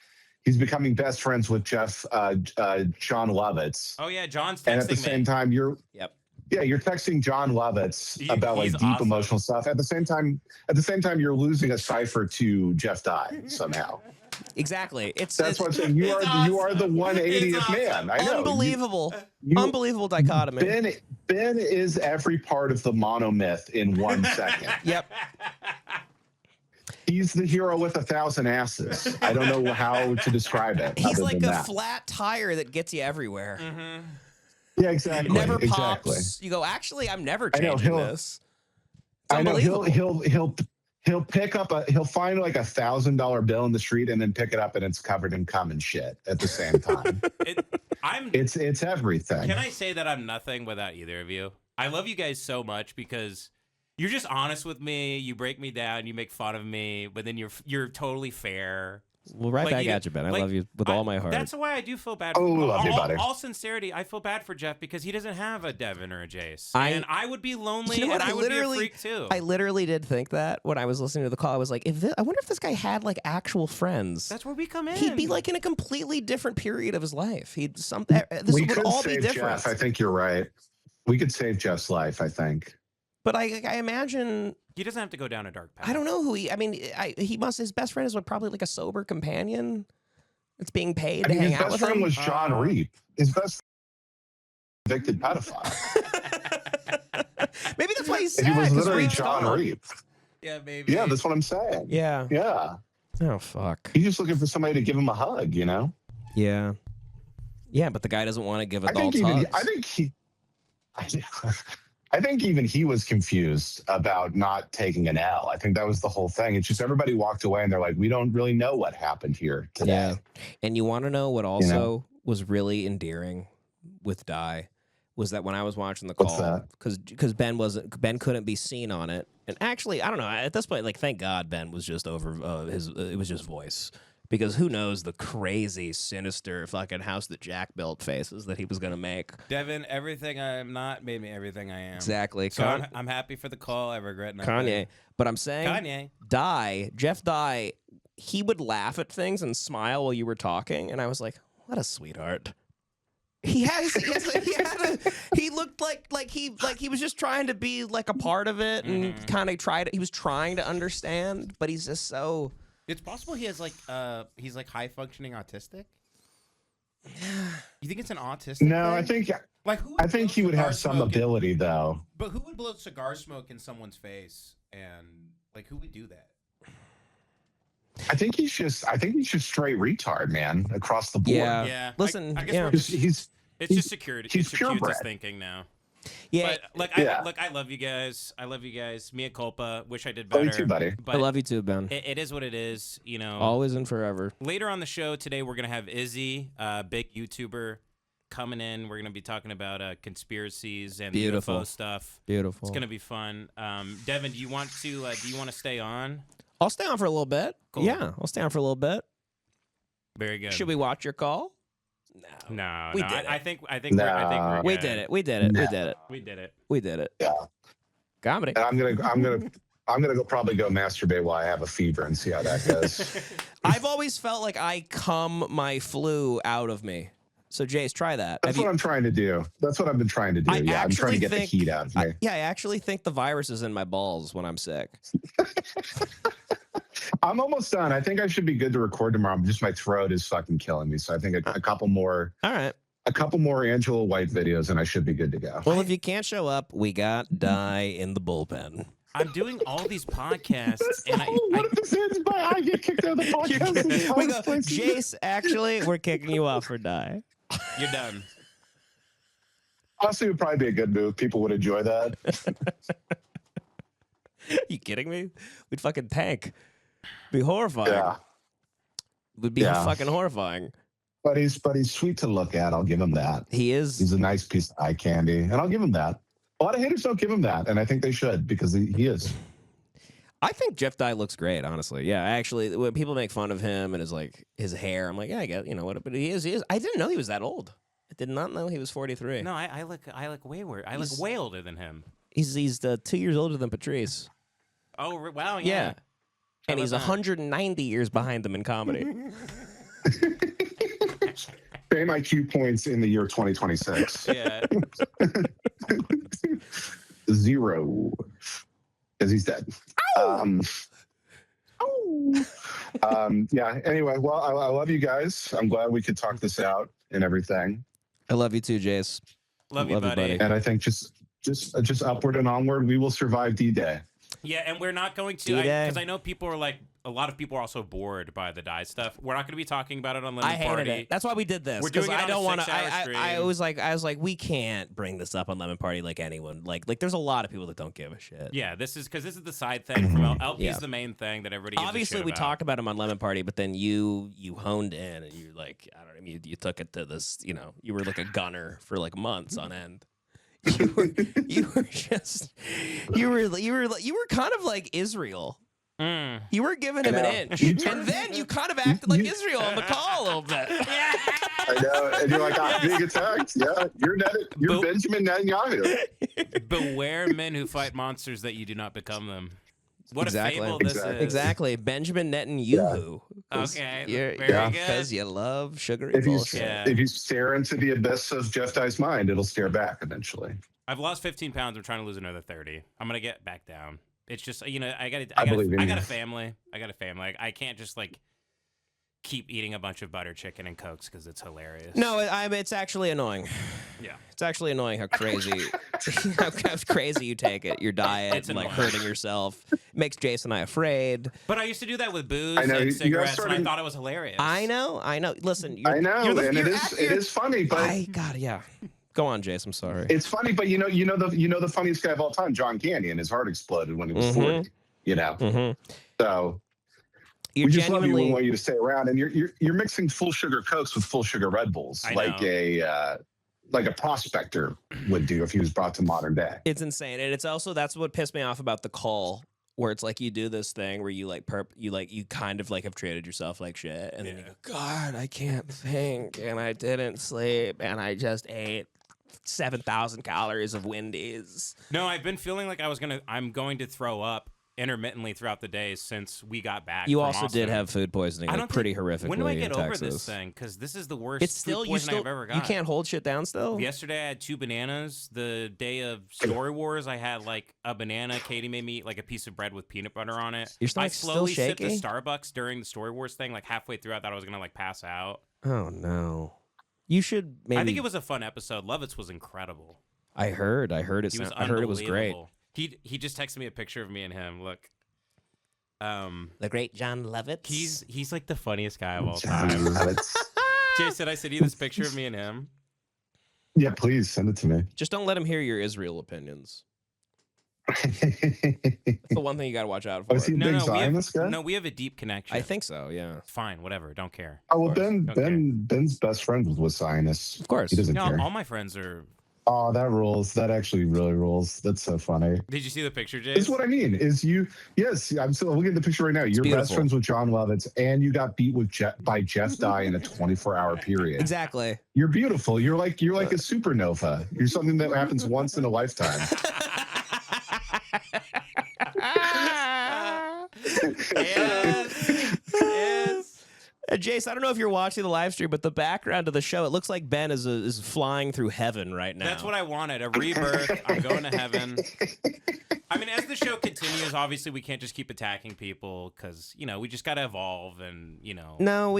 He's becoming best friends with John Lovitz. Oh yeah, John's texting me. And at the same time, you're texting John Lovitz about like deep awesome. emotional stuff. At the same time, you're losing a cipher to Jeff Dye somehow. Exactly. That's what I'm saying. You are the 180th man. I know. Unbelievable. Unbelievable dichotomy. Ben is every part of the monomyth in 1 second. Yep. He's the hero with 1,000 asses. I don't know how to describe it. He's like a flat tire that gets you everywhere. Mm-hmm. Yeah, exactly. It never pops. Exactly. You go, actually, I'm never changing this. It's I know unbelievable. he'll find like $1,000 bill in the street and then pick it up and it's covered in cum and shit at the same time. It's everything. Can I say that I'm nothing without either of you? I love you guys so much because you're just honest with me. You break me down. You make fun of me, but then you're totally fair. Well, right back at you, Ben. I love you with all my heart. That's why I do feel bad. Oh, love you, buddy. All sincerity, I feel bad for Jeff because he doesn't have a Devin or a Jace, and I would be lonely, and I would be a freak too. I literally did think that when I was listening to the call. I was like, I wonder if this guy had like actual friends. That's where we come in. He'd be like in a completely different period of his life. This would all be different. Jeff. I think you're right. We could save Jeff's life, I think. But I imagine he doesn't have to go down a dark path. I don't know who his best friend is probably like a sober companion that's being paid to hang out with him. His best friend was John Reap. His best convicted pedophile. Maybe that's why he's sad. He was literally John Reap. Yeah, maybe. Yeah, that's what I'm saying. Yeah. Yeah. Oh, fuck. He's just looking for somebody to give him a hug, you know? Yeah. Yeah, but the guy doesn't want to give adults hugs. I think even he was confused about not taking an L. I think that was the whole thing. It's just everybody walked away and they're like, we don't really know what happened here today. Yeah. And you want to know what also was really endearing with Dye was that when I was watching the What's call, that? because Ben couldn't be seen on it, and actually I don't know at this point, like thank God Ben was just over it was just voice. Because who knows the crazy, sinister fucking house that Jack built faces that he was going to make. Devin, everything I am not made me everything I am. Exactly. So I'm happy for the call. I regret nothing. Kanye. But I'm saying Kanye. Jeff Dye, he would laugh at things and smile while you were talking. And I was like, what a sweetheart. He looked like he was just trying to be like a part of it and kind of he was trying to understand, but he's just so... It's possible he has he's like high functioning autistic. You think it's an autistic? No, thing? I think he would have some ability though. But who would blow cigar smoke in someone's face and who would do that? I think he's just straight retard, man, across the board. Yeah. Listen, I guess it's just security. He's it's security purebred. thinking now. Yeah, but I love you guys. I love you guys. Mea culpa. Wish I did better. Love you too, buddy. But I love you too, Ben. It is what it is. You know, always and forever. Later on the show today, we're gonna have Izzy, big YouTuber, coming in. We're gonna be talking about conspiracies and UFO stuff. Beautiful. It's gonna be fun. Devin, do you want to stay on? I'll stay on for a little bit. Cool. Yeah, I'll stay on for a little bit. Very good. Should we watch your call? No, we did it. I think No. we did it. We did it. Yeah. Comedy. And I'm gonna probably go masturbate while I have a fever and see how that goes. I've always felt like I cum my flu out of me. So Jace, try that. That's what I'm trying to do. That's what I've been trying to do. Yeah, I'm trying to get the heat out of me. I actually think the virus is in my balls when I'm sick. I'm almost done. I think I should be good to record tomorrow. Just my throat is fucking killing me. So I think a couple more. All right. A couple more Angela White videos, and I should be good to go. Well, if you can't show up, we got Dye in the bullpen. I'm doing all these podcasts, and what if this ends by I get kicked out of the podcast? We go, Jace, actually, we're kicking you off for Dye. You're done. Honestly, it would probably be a good move. People would enjoy that. You kidding me? We'd fucking tank. Be horrifying. Yeah. Would be fucking horrifying. But he's sweet to look at. I'll give him that. He is. He's a nice piece of eye candy, and I'll give him that. A lot of haters don't give him that, and I think they should because he is. I think Jeff Dye looks great, honestly. Yeah, actually, when people make fun of him and his hair, I'm like, yeah, I get, what, but he is. I didn't know he was that old. I did not know he was 43. No, I look way worse. I look way older than him. He's 2 years older than Patrice. Oh wow, yeah. And he's 190 years behind them in comedy. Same IQ points in the year 2026. Yeah. 0. Because he's dead. Yeah. Anyway, well, I love you guys. I'm glad we could talk this out and everything. I love you too, Jace. Love you, buddy. And I think just upward and onward, we will survive D-Day. Yeah, and we're not going to, because I know people are a lot of people are also bored by the Dye stuff. We're not going to be talking about it on Lemon Party. I hated it. That's why we did this. We're doing it I don't want to. I was like, we can't bring this up on Lemon Party like anyone. Like, there's a lot of people that don't give a shit. Yeah, this is the side thing from LP's the main thing that everybody gives obviously a shit we about. talked about him on Lemon Party, but then you honed in and you like, I don't know, you took it to this. You were like a gunner for like months on end. You were kind of like Israel. You were giving him an inch, and then you kind of acted like Israel on the call a little bit. I know, and you're like, I'm being attacked. Yeah, you're Benjamin Netanyahu. Beware men who fight monsters that you do not become them. What a fable this is. Exactly. Benjamin Netanyahu. Yeah. Okay. Very good. Because you love sugary bullshit. If you stare into the abyss of Jeff Dye's mind, it'll stare back eventually. I've lost 15 pounds. I'm trying to lose another 30. I'm going to get back down. It's just, I got a family. I can't just keep eating a bunch of butter chicken and Cokes because it's hilarious. No, it's actually annoying. Yeah. It's actually annoying how crazy how crazy you take it. Your diet, It's and annoying. Hurting yourself. Makes Jason and I afraid. But I used to do that with booze I know, and you cigarettes, guys and I thought it was hilarious. I know. Listen, I know, and it is funny, but it Go on, Jace. I'm sorry. It's funny, but you know the funniest guy of all time, John Candy, his heart exploded when he was 40. You know, so we just love you. We want you to stay around, and you're mixing full sugar Cokes with full sugar Red Bulls, like a prospector would do if he was brought to modern day. It's insane, and it's also that's what pissed me off about the call, where it's like you do this thing where you you kind of like have treated yourself like shit, and then you go, God, I can't think, and I didn't sleep, and I just ate 7,000 calories of Wendy's. No, I've been feeling like I'm going to throw up intermittently throughout the day since we got back. You from also Austin. did have food poisoning, like pretty horrifically. When do I get in over Texas. this thing? Because this is the worst food poisoning I've ever got. You can't hold shit down still? Yesterday I had 2 bananas. The day of Story Wars, I had like a banana. Katie made me eat like a piece of bread with peanut butter on it. Your stomach's slowly still sipped shaky? the Starbucks during the Story Wars thing. Like halfway through, I thought I was gonna like pass out. Oh no! You should maybe. I think it was a fun episode. Lovitz was incredible. I heard it was great. He just texted me a picture of me and him. Look. The great John Lovitz. He's like the funniest guy of all time. Jason, I sent you this picture of me and him. Yeah, please send it to me. Just don't let him hear your Israel opinions. That's the one thing you got to watch out for. Was he a big Zionist guy? No, we have a deep connection. I think so. Yeah. Fine, whatever. Don't care. Oh well, Ben's best friend was Zionists. Of course. He doesn't care. All my friends are. Oh, that rules. That actually really rules. That's so funny. Did you see the picture, Jay? It's what I mean. Yes, I'm still looking at the picture right now. You're best friends with John Lovitz, and you got beat by Jeff Dye in a 24-hour period. Exactly. You're beautiful. You're like a supernova. You're something that happens once in a lifetime. Yes. Jace, I don't know if you're watching the live stream, but the background of the show, it looks like Ben is flying through heaven right now. That's what I wanted, a rebirth. I'm going to heaven. I mean, as the show continues, obviously we can't just keep attacking people because, we just got to evolve and, No,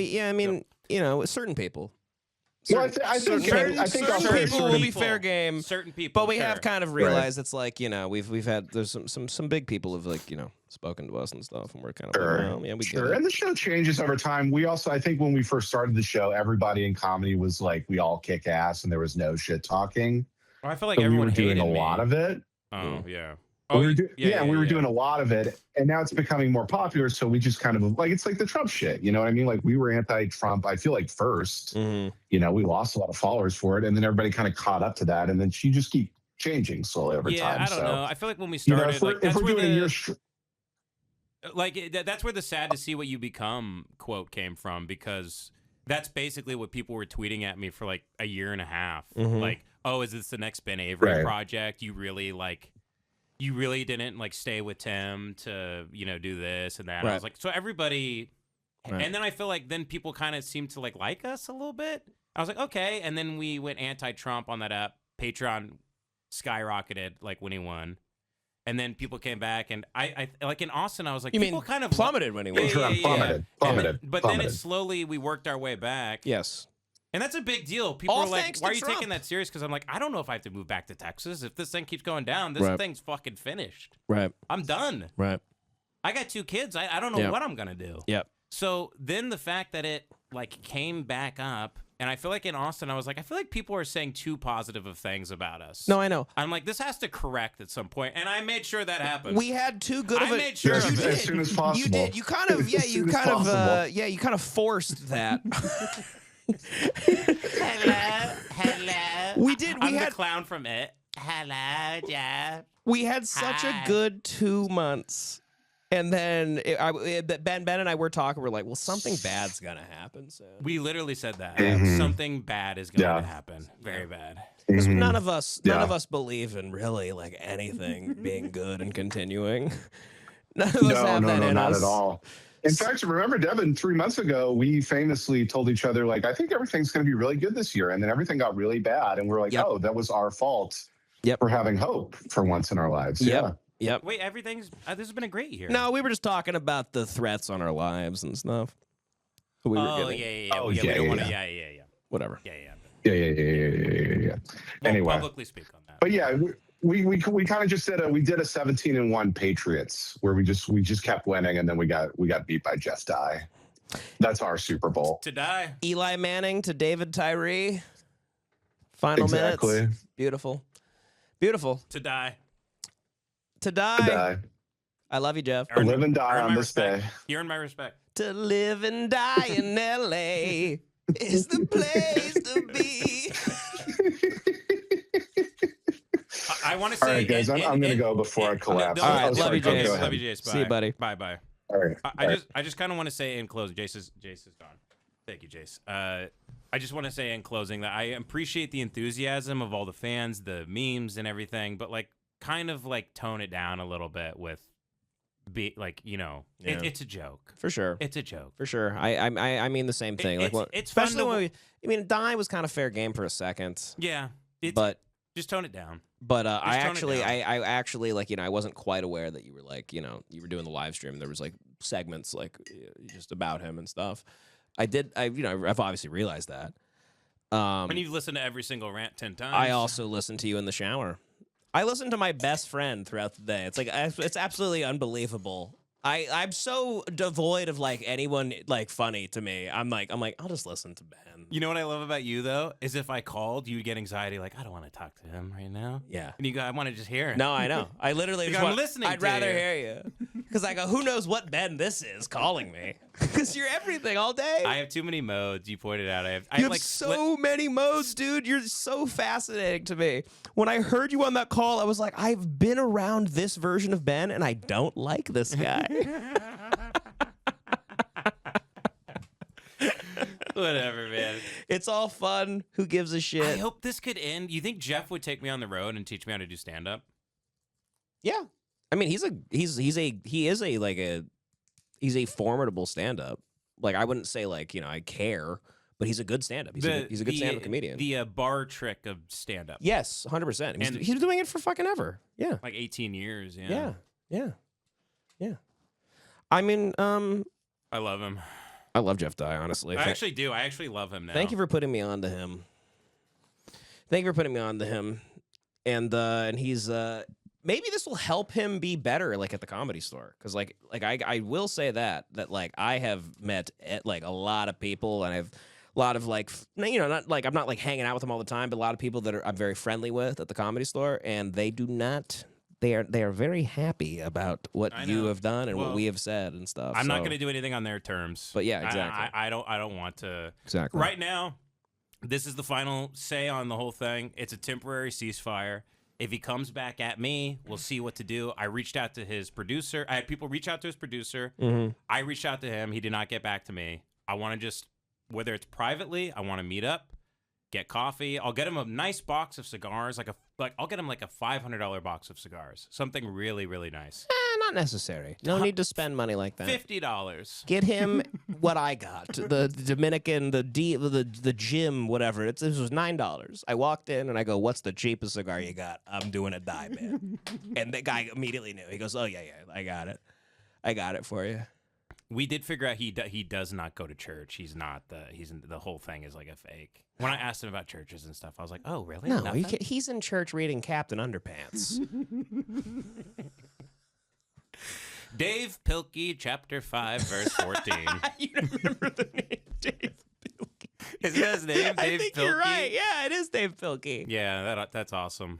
certain people. Well, I think certain people will be fair game. Certain people, but we have kind of realized it's like we've had there's some big people have spoken to us and stuff, and we're kind of we get it. And the show changes over time. We also, I think, when we first started the show, everybody in comedy was like, we all kick ass, and there was no shit talking. I feel like everyone we were doing hated a lot of it. Oh yeah. We were doing a lot of it, and now it's becoming more popular. So we just kind of it's like the Trump shit. You know what I mean? Like we were anti-Trump. I feel like first, we lost a lot of followers for it, and then everybody kind of caught up to that, and then she just keep changing slowly over time. Yeah, I don't know. I feel like when we started, that's where the sad to see what you become quote came from, because that's basically what people were tweeting at me for like a year and a half. Like, oh, is this the next Ben Avery project? You really didn't stay with Tim to, do this and that. Right. I was like, so everybody, and then I feel like then people kind of seem to like us a little bit. I was like, okay. And then we went anti-Trump on that app. Patreon skyrocketed when he won. And then people came back, and I like in Austin, I was like, people kind of plummeted when he won. Plummeted. But then it slowly, we worked our way back. Yes. And that's a big deal. People are like, why are you taking that serious? Because I'm like, I don't know if I have to move back to Texas. If this thing keeps going down, this thing's fucking finished. Right. I'm done. Right. I got 2 kids. I don't know what I'm going to do. Yep. So then the fact that it came back up, and I feel like in Austin, I was like, I feel like people are saying too positive of things about us. No, I know. I'm like, this has to correct at some point, and I made sure that happened. We had too good of I made sure of it. As soon as possible. You did. You kind of, you kind of forced that. Hello. We did. I'm the clown from It. Hello, Jeff. We had such a good 2 months. And then Ben and I were talking. We're like, well, something bad's going to happen soon. We literally said that. Something bad is going to happen. Very bad. Because none of us believe in really anything being good and continuing. None of us have that in not us. at all. In fact, remember, Devin, 3 months ago, we famously told each other, I think everything's going to be really good this year. And then everything got really bad. And we're like, oh, that was our fault for having hope for once in our lives. Yeah. Yep. Wait, this has been a great year. No, we were just talking about the threats on our lives and stuff. We were getting. We don't want to. Yeah. Whatever. Yeah. Anyway, publicly speak on that. But yeah, we kind of just did a 17-1 Patriots where we just kept winning, and then we got beat by Jeff Dye. That's our Super Bowl. To die. Eli Manning to David Tyree. Final Exactly. minutes. Beautiful. Beautiful. To die. To To die. die. I love you, Jeff. To live and die Earn on my this respect. day. You earn my respect. To live and die in L.A. is the place to be. I want to say. All right, guys, I'm going to go before I collapse. All right, Oh, love sorry, you, go Jace. ahead. Love you, Jace. Bye. See you, buddy. Bye, bye. All right. I just kind of want to say in closing, Jace is gone. Thank you, Jace. I just want to say in closing that I appreciate the enthusiasm of all the fans, the memes, and everything, but like kind of like tone it down a little bit with, it's a joke. For sure. It's a joke. For sure. I mean the same thing. It's fun especially to- when Die was kind of fair game for a second. Yeah, But just tone it down. But I tone it down. actually like, I wasn't quite aware that you were like, you were doing the live stream. There was like segments like just about him and stuff. I've obviously realized that. When you've listened to every single rant 10 times. I also listen to you in the shower. I listen to my best friend throughout the day. It's like it's absolutely unbelievable. I'm so devoid of like anyone like funny to me. I'm like I'll just listen to Ben. You know what I love about you though is if I called, you would get anxiety. Like I don't want to talk to him right now. Yeah. And you go, I want to just hear it. No, I know. I literally Like, just I'm listening I'd to rather you. hear you because I go, who knows what Ben this is calling me? Because you're everything all day. I have too many modes. You pointed out. I You have like so many modes, dude. You're so fascinating to me. When I heard you on that call, I was like, I've been around this version of Ben, and I don't like this guy. Whatever, man. It's all fun. Who gives a shit? I hope this could end. You think Jeff would take me on the road and teach me how to do stand up? Yeah. I mean, he's a formidable stand-up. Like, I wouldn't say like, I care, but he's a good stand-up. He's a good stand-up comedian. The bar trick of stand up. Yes, 100%. And- He's been doing it for fucking ever. Yeah. Like 18 years. Yeah. Yeah. I mean, I love him. I love Jeff Dye, honestly. I actually do. I actually love him now. Thank you for putting me on to him. And he's maybe this will help him be better like at the Comedy Store, cuz like I will say that like I have met like a lot of people, and I have a lot of like not like I'm not like hanging out with them all the time, but a lot of people that I'm very friendly with at the Comedy Store, and they are very happy about what you have done and what we have said and stuff. I'm not going to do anything on their terms. But yeah, exactly. I don't want to. Exactly. Right now, this is the final say on the whole thing. It's a temporary ceasefire. If he comes back at me, we'll see what to do. I reached out to his producer. I had people reach out to his producer. Mm-hmm. I reached out to him. He did not get back to me. I want to just, whether it's privately, I want to meet up, get coffee. I'll get him a nice box of cigars, I'll get him like a $500 box of cigars, something really, really nice. Not necessary. No need to spend money like that. $50. Get him what I got. The Dominican, the gym, whatever. This was $9. I walked in and I go, "What's the cheapest cigar you got?" "I'm doing a Dye, man." And the guy immediately knew. He goes, "Oh yeah, I got it. I got it for you." We did figure out he does not go to church. He's not the whole thing is like a fake. When I asked him about churches and stuff, I was like, "Oh, really?" No, Nothing? he's in church reading Captain Underpants. Dave Pilkey, chapter 5, verse 14. You don't remember the name, Dave Pilkey? Isn't that his name, Dave I think Pilkey? you're right. Yeah, it is Dave Pilkey. Yeah, that's awesome.